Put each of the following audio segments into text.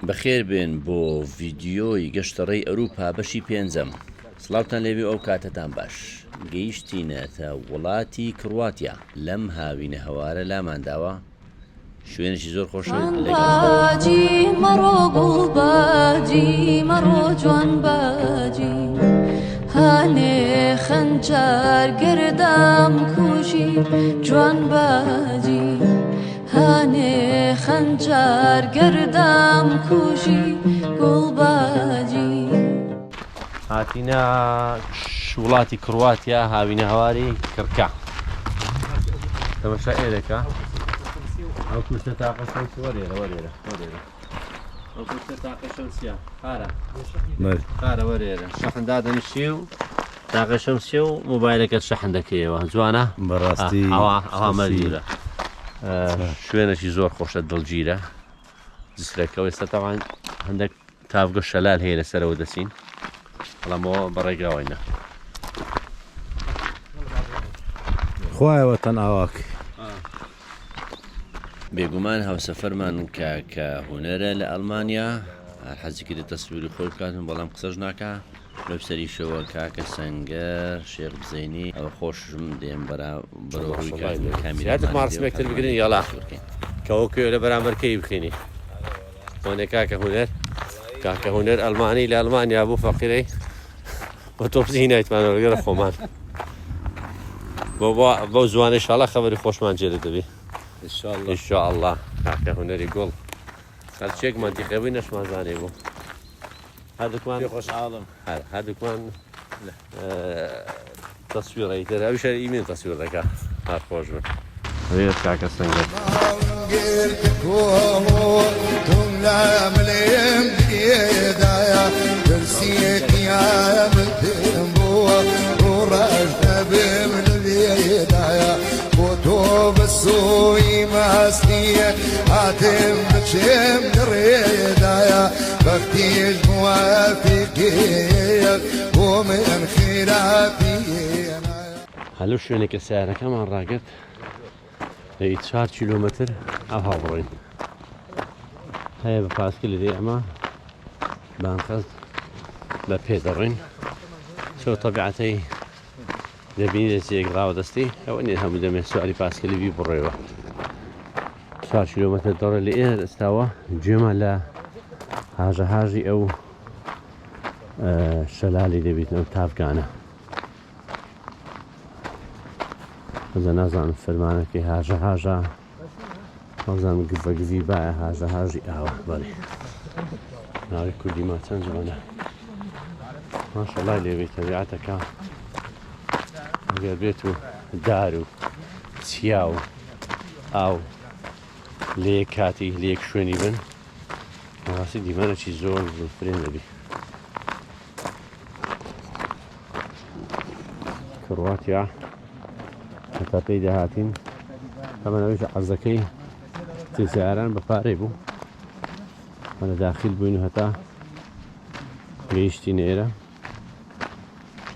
بەخێر بێن بۆ ڤیدیۆی گەشتەڕێی ئەوروپا بەشی پێنجەم. سڵاوتان لێبێ ئەو کاتتان باش. گەیشتینەتە وڵاتی کرواتیا. لەم هاوینە هەوارە لامانداوە شوێنێکی زۆر خۆشە باجی مەڕۆ گوڵباجی مەڕۆ جوان باجی هانێ خەنجار گردام کوژی جوان باجی هانێ خەنجار گردام کوژی گوڵباجی. هاتینا وڵاتی کرواتیا هاوینە هەواری کڕکا. تەماشا ئێرەکە ئەو کوشتە تاقە شەمسی وەرێرە ئەو کوشتە تاقە شەمسیە خارە وەرێرە شەحندا دەنیشی و تاقە شەمسیە و مۆبایلەکەت شەحن دەکەیەوە جوانە بەڕاستی ئەوە مەریرە شوێنێکی زۆر خۆشە دڵگیرە جسرەکەەوە ئێستا تاوان هەندێک تافگە شەلال هەیە لەسەرەوە دەچین بەڵامەوە بەڕێگاوینە خوایەوە تەن ئاواک بێگومان هاوسەفەرمان کە هونەرە لە ئەڵمانیا هەر حەزیکرد تەسووری خۆی بکاتن بەڵام قسەش ناکە لەو سەریشەوە کاکە سەنگەر شێخ بزەینی ئەوە خۆشم دێم بەراورد مارسمێکتر بگرین یاڵا کەوەکوێ لە بەرامبەرکەی بخینی خۆنێ کاکە هونەر ئەلمانی لە ئەلمانیا بوو فەقیرەی بە تۆ بزی نایتمانەوەگەرە خۆمان بۆ زوانە ئینشاڵڵا خەبەری خۆشمان جێرە دەبێ ئینشاءڵڵا کاکە هونەری گوڵ خەلچێک مانتیقەوەی نەشمازانێ بوو هەردووکمان هەردووکمان تەسویڕی تر ئەویش ئیمێن تەسویر دەکا هەر خۆش بن هەوێت کاکە سەنگەر بسوي ماسنية هاتم بشم دريدايا بفتيج موافقية ومن خلافي. هەلو شوێنێکە سیارەکەمان ڕاگرت لە 4 کیلۆمەتر ئەو هاوڕۆین هەیە بە پاسکل لێ ئەمە بانقەز بە پێ دەڕۆین چۆ تەبیعەتەی دەبینی دەستێک ڕاوە دەستی ئەوە نیە هەموو دەمێت سواری پاسکلی بی بڕێەوە 4 کیلۆمەتر دەڕێ لە ئێرە ئێستاوە گوێمان لە هاژەهاژی ئەو شەلالی دەبێتەوە تافگانە بەزە نازانم فەرمانەکەی هاژەهاژە نازانم گڤەگڤی باە هاژەهاژی ئاوە بەڵێ ناوی کوردی ما چەند جوانە ماشەڵای لێوێت تەبیعەتەکە ئەگەر بێت و دار و چیا و ئاو لێک کاتی لێک شوێنی بن ڕاستی دیمەنێکی زۆر فرێن دەبی. کرواتیا هەتا پێی داهاتین ئەمەنەوەیش عەرزەکەی سیاران بە پارەی بوو لە داخل بووین و هەتا گەیشتینە ئێرە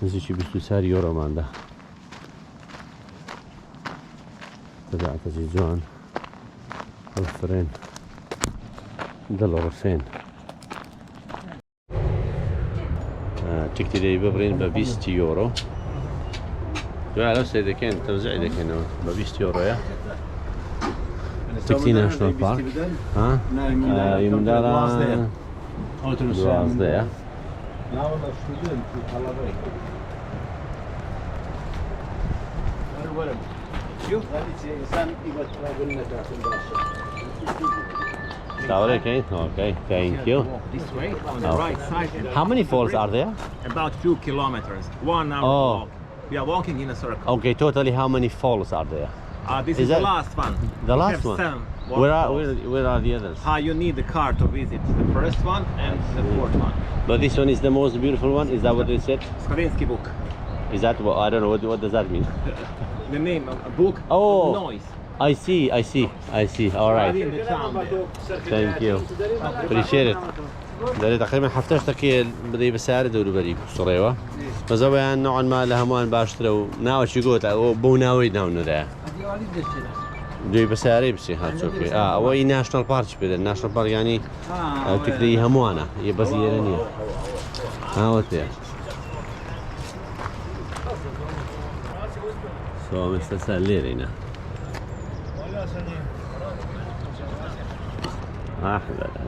نزیکی 24 یۆرۆماندا تەبیعەتەی جوان ئەو فرێن دڵڕفێن تیکتی دەی ببڕین بە 20 یۆرۆ دوای لەو سێ دەکەن تەوزیع دەکەنەوە بە 20 یۆرۆیە تیکتی ناشنال پارک یمدارە 12 Okay, thank you. This way, on the right side. How many falls are there? About 2 kilometers. 1 hour walk. We are walking in a circle. Okay, totally how many falls are there? This is the last one. The We last have one? 7 Where are the others? You need the car to visit the first one and the fourth one. But this one is the most beautiful one, is that what they said? Slovensky book. Is that what, I don't know, what does that mean? The name of a book Oh. of noise. I see, all right. In the town there. Thank you. Appreciate it. دەرێ تقریبا هەفتەش دەکەێت بدەی بەسیارە دەوروبەری سڕێوە بەزەوەیان نوعان ما لە هەمووان باشترە و ناوەچی گۆتە ئەو بۆ ناوەی ناونەدایە دوی بەسیارەی بچێ هاتچۆکێ ئەوەی ناشنال پارک بدەن ناشنال پارک ینی تکری هەمووانە یە بەزیێرە نییە هاوە تێ سۆمێستا سەر لێرەینە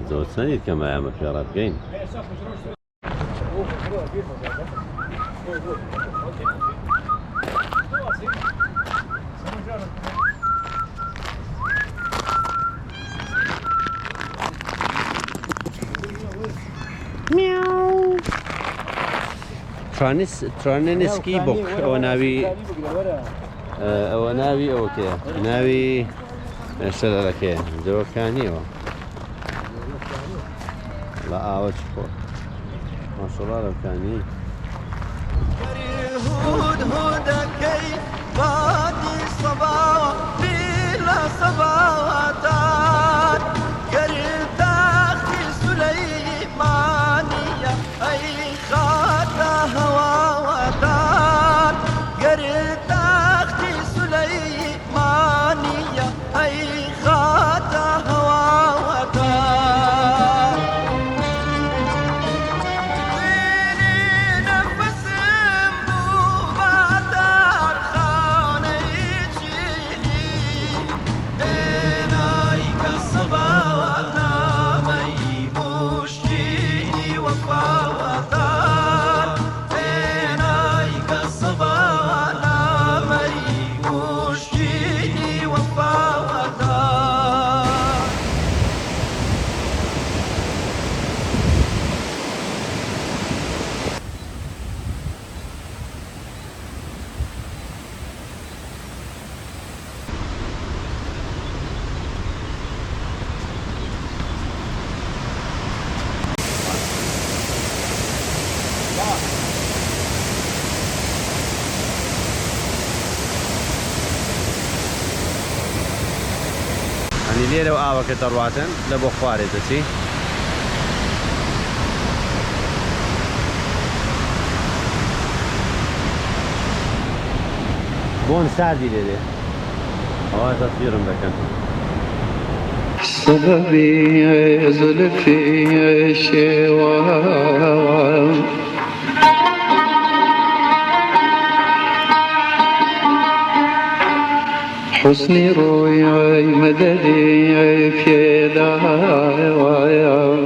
زۆر چەندیت کەمە ئەمە پێڕە بگەین ترانسکی بۆک ئەوە ناوی ئەوە ناوی ئەوەکەیە ناوی شەرەکەیە جەوەکانیەوە لە ئاوە چ خۆ ماشەڵڵا لەوکانی هود هودكي بادي صباوة بلا صباوتان قريت أختي سليمانية أي خاطة هواوتان قريت أختي سليمانية أي خاطة هواوتان ئەنی لێرە و ئاوەکە دەڕواتن لە بۆ خوارێ دەچی بۆن ساردی لێرێ ئەوە تەسویرم دەکەن سببي زلفي شوام حسني روياي مددي في دعوايا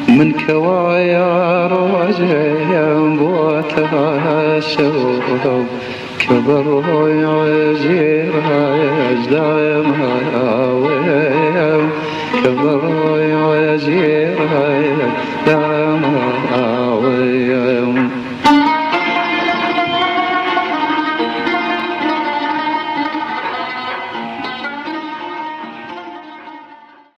من كوايا رواجيا بواتها شوب كبر يعزير دايم هاويا كبر يعزير دايم هاويا